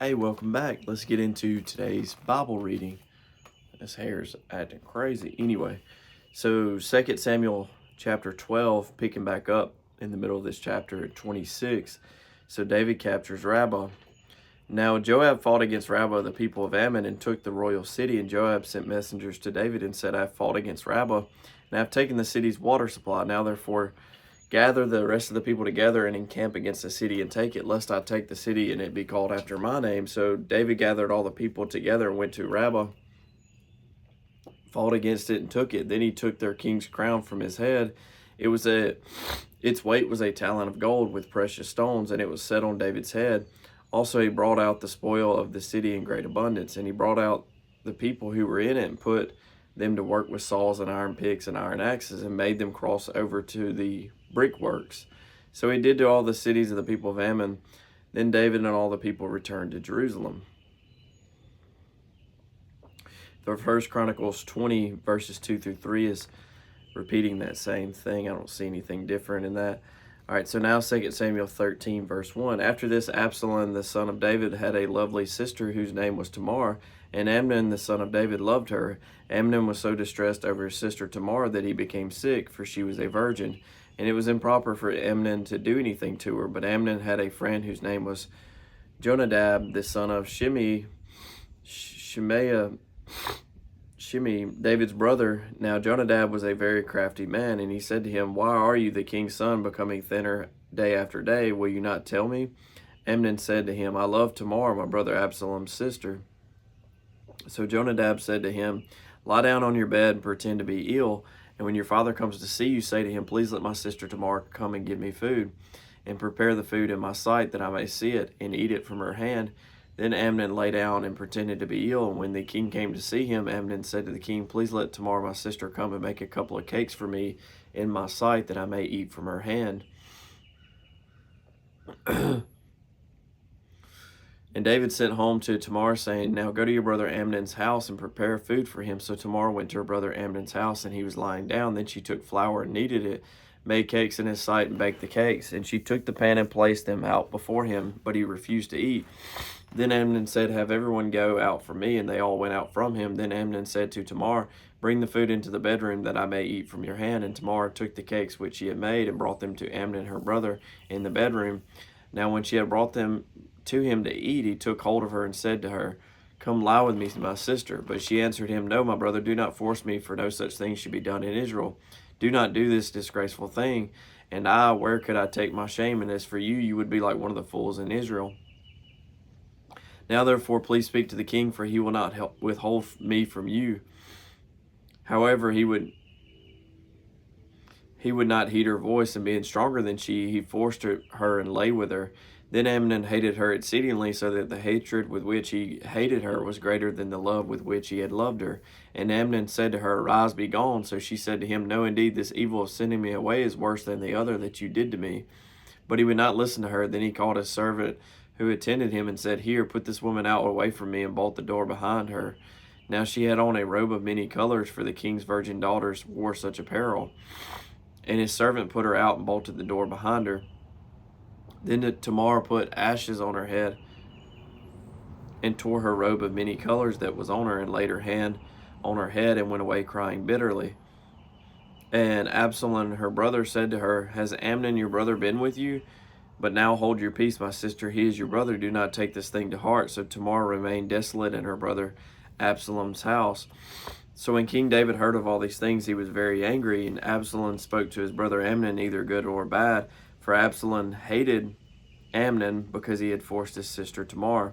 Hey, welcome back. Let's get into today's Bible reading. This hair's acting crazy. Anyway, so 2 Samuel chapter 12, picking back up in the middle of this chapter at 26. So David captures Rabbah. Now Joab fought against Rabbah, the people of Ammon, and took the royal city. And Joab sent messengers to David and said, I have fought against Rabbah, and I have taken the city's water supply. Now therefore gather the rest of the people together and encamp against the city and take it, lest I take the city and it be called after my name. So David gathered all the people together and went to Rabbah, fought against it, and took it. Then he took their king's crown from his head. Its weight was a talent of gold with precious stones, and it was set on David's head. Also he brought out the spoil of the city in great abundance, and he brought out the people who were in it and put them to work with saws and iron picks and iron axes, and made them cross over to the brickworks. So he did to all the cities of the people of Ammon. Then David and all the people returned to Jerusalem. The First Chronicles 20 verses 2 through 3 is repeating that same thing. I don't see anything different in that. All right, so now 2 Samuel 13 verse 1. After this, Absalom the son of David had a lovely sister whose name was Tamar, and Amnon the son of David loved her. Amnon was so distressed over his sister Tamar that he became sick, for she was a virgin. And it was improper for Amnon to do anything to her. But Amnon had a friend whose name was Jonadab, the son of Shimei, David's brother. Now Jonadab was a very crafty man, and he said to him, Why are you, the king's son, becoming thinner day after day? Will you not tell me? Amnon said to him, I love Tamar, my brother Absalom's sister. So Jonadab said to him, Lie down on your bed and pretend to be ill. And when your father comes to see you, say to him, Please let my sister Tamar come and give me food, and prepare the food in my sight, that I may see it, and eat it from her hand. Then Amnon lay down and pretended to be ill. And when the king came to see him, Amnon said to the king, Please let Tamar my sister come and make a couple of cakes for me in my sight, that I may eat from her hand. And David sent home to Tamar, saying, Now go to your brother Amnon's house and prepare food for him. So Tamar went to her brother Amnon's house, and he was lying down. Then she took flour and kneaded it, made cakes in his sight, and baked the cakes. And she took the pan and placed them out before him, but he refused to eat. Then Amnon said, Have everyone go out from me. And they all went out from him. Then Amnon said to Tamar, Bring the food into the bedroom, that I may eat from your hand. And Tamar took the cakes which she had made, and brought them to Amnon her brother in the bedroom. Now when she had brought them to him to eat, he took hold of her and said to her, Come lie with me, my sister. But she answered him, No, my brother, do not force me, for no such thing should be done in Israel. Do not do this disgraceful thing. And I, where could I take my shame? And as for you, you would be like one of the fools in Israel. Now therefore, please speak to the king, for he will not withhold me from you. However, he would not heed her voice, and being stronger than she, he forced her and lay with her. Then Amnon hated her exceedingly, so that the hatred with which he hated her was greater than the love with which he had loved her. And Amnon said to her, Arise, be gone. So she said to him, No, indeed, this evil of sending me away is worse than the other that you did to me. But he would not listen to her. Then he called his servant who attended him and said, Here, put this woman out away from me, and bolt the door behind her. Now she had on a robe of many colors, for the king's virgin daughters wore such apparel. And his servant put her out and bolted the door behind her. Then Tamar put ashes on her head, and tore her robe of many colors that was on her, and laid her hand on her head, and went away crying bitterly. And Absalom her brother said to her, Has Amnon your brother been with you? But now hold your peace, my sister, he is your brother. Do not take this thing to heart. So Tamar remained desolate in her brother Absalom's house. So when King David heard of all these things, he was very angry, and Absalom spoke to his brother Amnon, neither good or bad. For Absalom hated Amnon because he had forced his sister Tamar.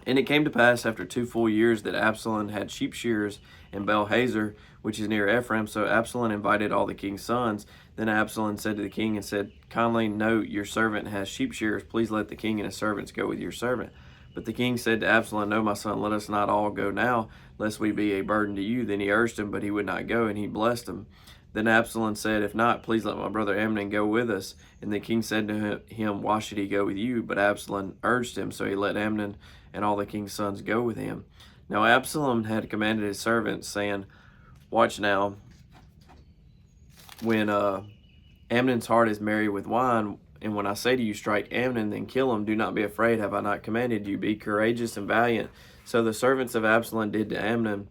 And it came to pass after 2 full years that Absalom had sheep shearers in Baal-hazor, which is near Ephraim. So Absalom invited all the king's sons. Then Absalom said to the king and said, Kindly note, your servant has sheep shearers. Please let the king and his servants go with your servant. But the king said to Absalom, No, my son, let us not all go now, lest we be a burden to you. Then he urged him, but he would not go, and he blessed him. Then Absalom said, If not, please let my brother Amnon go with us. And the king said to him, Why should he go with you? But Absalom urged him, so he let Amnon and all the king's sons go with him. Now Absalom had commanded his servants, saying, Watch now, when Amnon's heart is merry with wine, And when I say to you, strike Amnon, then kill him, do not be afraid. Have I not commanded you? Be courageous and valiant. So the servants of Absalom did to Amnon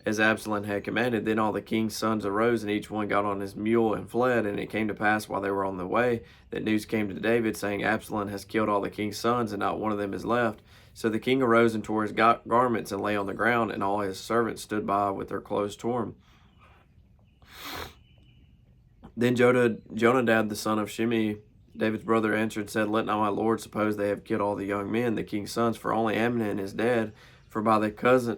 as Absalom had commanded. Then all the king's sons arose, and each one got on his mule and fled. And it came to pass, while they were on the way, that news came to David, saying, Absalom has killed all the king's sons, and not one of them is left. So the king arose and tore his garments and lay on the ground, and all his servants stood by with their clothes torn. Then Jonadab the son of Shimei, David's brother, answered and said, Let not my lord suppose they have killed all the young men, the king's sons, for only Amnon is dead. For by the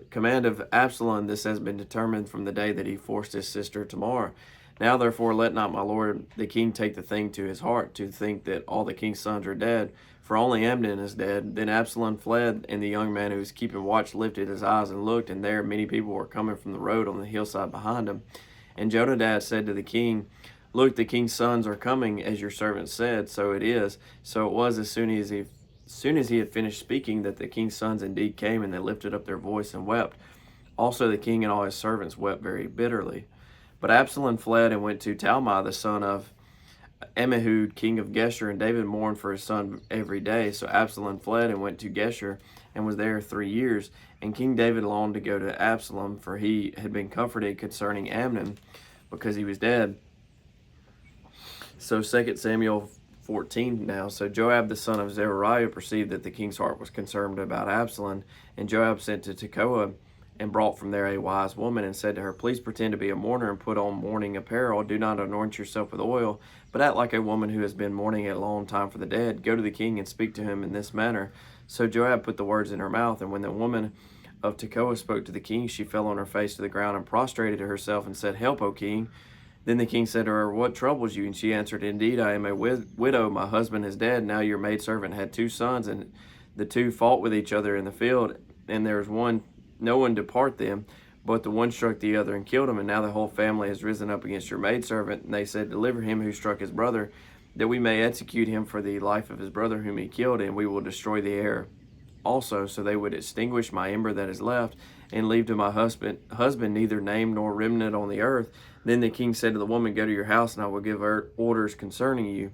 command of Absalom this has been determined from the day that he forced his sister Tamar. Now therefore let not my lord the king take the thing to his heart, to think that all the king's sons are dead, for only Amnon is dead. Then Absalom fled, and the young man who was keeping watch lifted his eyes and looked, and there many people were coming from the road on the hillside behind him. And Jonadab said to the king, Look, the king's sons are coming, as your servant said. So it is. So it was as soon as he had finished speaking, that the king's sons indeed came, and they lifted up their voice and wept. Also the king and all his servants wept very bitterly. But Absalom fled and went to Talmai, the son of Ammihud, king of Geshur, and David mourned for his son every day. So Absalom fled and went to Geshur, and was there 3 years. And King David longed to go to Absalom, for he had been comforted concerning Amnon, because he was dead. So 2 Samuel 14 now. So Joab the son of Zeruiah perceived that the king's heart was concerned about Absalom, and Joab sent to Tekoa and brought from there a wise woman, and said to her, Please pretend to be a mourner and put on mourning apparel. Do not anoint yourself with oil, but act like a woman who has been mourning a long time for the dead. Go to the king and speak to him in this manner. So Joab put the words in her mouth, and when the woman of Tekoa spoke to the king, she fell on her face to the ground and prostrated herself and said, Help, O king. Then the king said to her, What troubles you? And she answered, Indeed, I am a widow. My husband is dead. Now your maidservant had 2 sons, and the 2 fought with each other in the field, and there is no one to part them. But the one struck the other and killed him, and now the whole family has risen up against your maidservant. And they said, Deliver him who struck his brother, that we may execute him for the life of his brother whom he killed, and we will destroy the heir also. So they would extinguish my ember that is left, and leave to my husband neither name nor remnant on the earth. Then the king said to the woman, Go to your house, and I will give orders concerning you.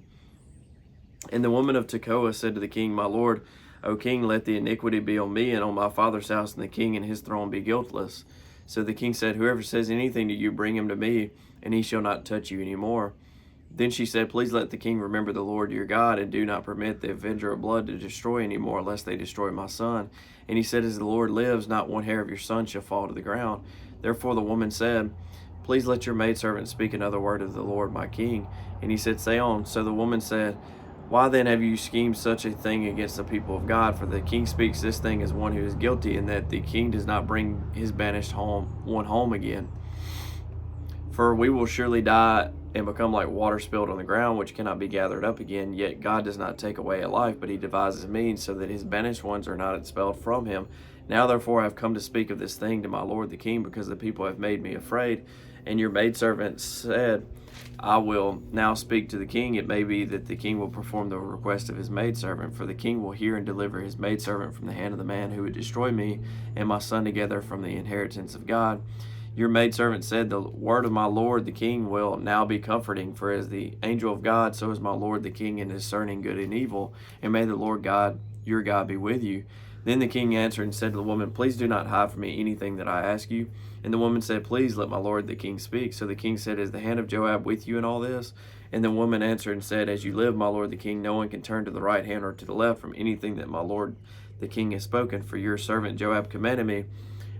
And the woman of Tekoa said to the king, My lord, O king, let the iniquity be on me and on my father's house, and the king and his throne be guiltless. So the king said, Whoever says anything to you, bring him to me, and he shall not touch you any more. Then she said, Please let the king remember the Lord your God, and do not permit the avenger of blood to destroy any more, lest they destroy my son. And he said, As the Lord lives, not one hair of your son shall fall to the ground. Therefore the woman said, Please let your maidservant speak another word of the Lord my king. And he said, Say on. So the woman said, Why then have you schemed such a thing against the people of God? For the king speaks this thing as one who is guilty, and that the king does not bring his banished one home again. For we will surely die and become like water spilled on the ground, which cannot be gathered up again. Yet God does not take away a life, but he devises means, so that his banished ones are not expelled from him. Now therefore I have come to speak of this thing to my lord the king, because the people have made me afraid. And your maidservant said, I will now speak to the king. It may be that the king will perform the request of his maidservant, for the king will hear and deliver his maidservant from the hand of the man who would destroy me and my son together from the inheritance of God. Your maidservant said, The word of my lord the king will now be comforting, for as the angel of God, so is my lord the king in discerning good and evil, and may the Lord God, your God, be with you. Then the king answered and said to the woman, Please do not hide from me anything that I ask you. And the woman said, Please let my lord the king speak. So the king said, Is the hand of Joab with you in all this? And the woman answered and said, As you live, my lord the king, no one can turn to the right hand or to the left from anything that my lord the king has spoken. For your servant Joab commanded me,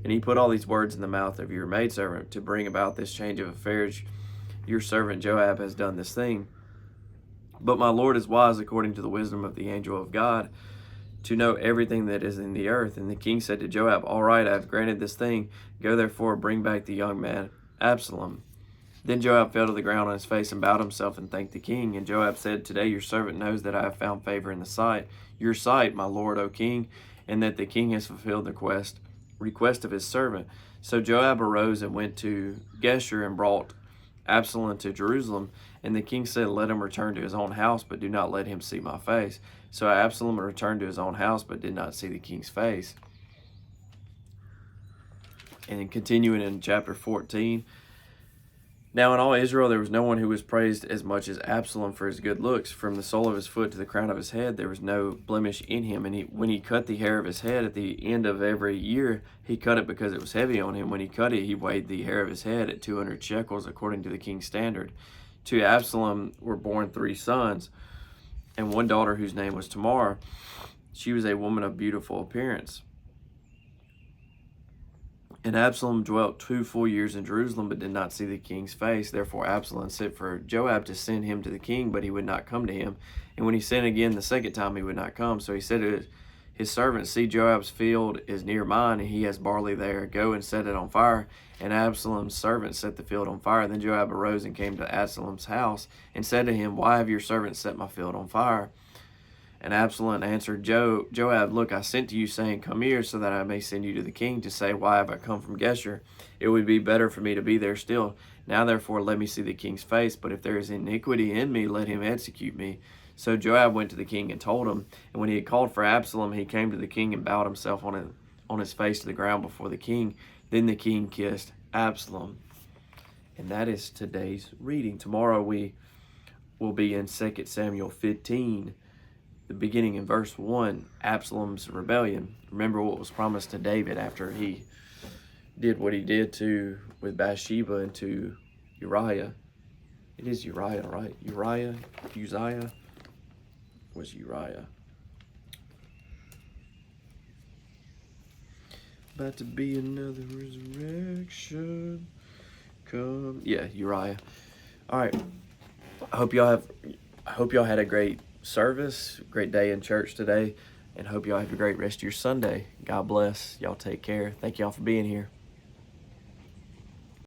and he put all these words in the mouth of your maidservant to bring about this change of affairs. Your servant Joab has done this thing. But my lord is wise according to the wisdom of the angel of God, to know everything that is in the earth. And the king said to Joab, All right, I have granted this thing. Go therefore, bring back the young man Absalom. Then Joab fell to the ground on his face and bowed himself and thanked the king. And Joab said, Today your servant knows that I have found favor in your sight, my lord, O king, and that the king has fulfilled the request of his servant. So Joab arose and went to Geshur and brought Absalom to Jerusalem. And the king said, Let him return to his own house, but do not let him see my face. So Absalom returned to his own house, but did not see the king's face. And then continuing in chapter 14, Now in all Israel there was no one who was praised as much as Absalom for his good looks. From the sole of his foot to the crown of his head there was no blemish in him. And when he cut the hair of his head at the end of every year, he cut it because it was heavy on him. When he cut it, he weighed the hair of his head at 200 shekels, according to the king's standard. To Absalom were born 3 sons, and one daughter whose name was Tamar. She was a woman of beautiful appearance. And Absalom dwelt 2 full years in Jerusalem, but did not see the king's face. Therefore Absalom sent for Joab to send him to the king, but he would not come to him. And when he sent again the second time, he would not come. So he said to his servant, see, Joab's field is near mine, and he has barley there. Go and set it on fire. And Absalom's servant set the field on fire. Then Joab arose and came to Absalom's house, and said to him, why have your servants set my field on fire? And Absalom answered Joab, look, I sent to you, saying, come here, so that I may send you to the king, to say, why have I come from Geshur? It would be better for me to be there still. Now therefore let me see the king's face, but if there is iniquity in me, let him execute me. So Joab went to the king and told him. And when he had called for Absalom, he came to the king and bowed himself on his face to the ground before the king. Then the king kissed Absalom. And that is today's reading. Tomorrow we will be in 2 Samuel 15. The beginning in verse 1, Absalom's rebellion. Remember what was promised to David after he did what he did with Bathsheba and to Uriah. It is Uriah, right? Uzziah was Uriah. About to be another resurrection. Come. Yeah, Uriah. All right. I hope y'all had a great service, great day in church today, and hope y'all have a great rest of your Sunday. God bless. Y'all take care. Thank y'all for being here.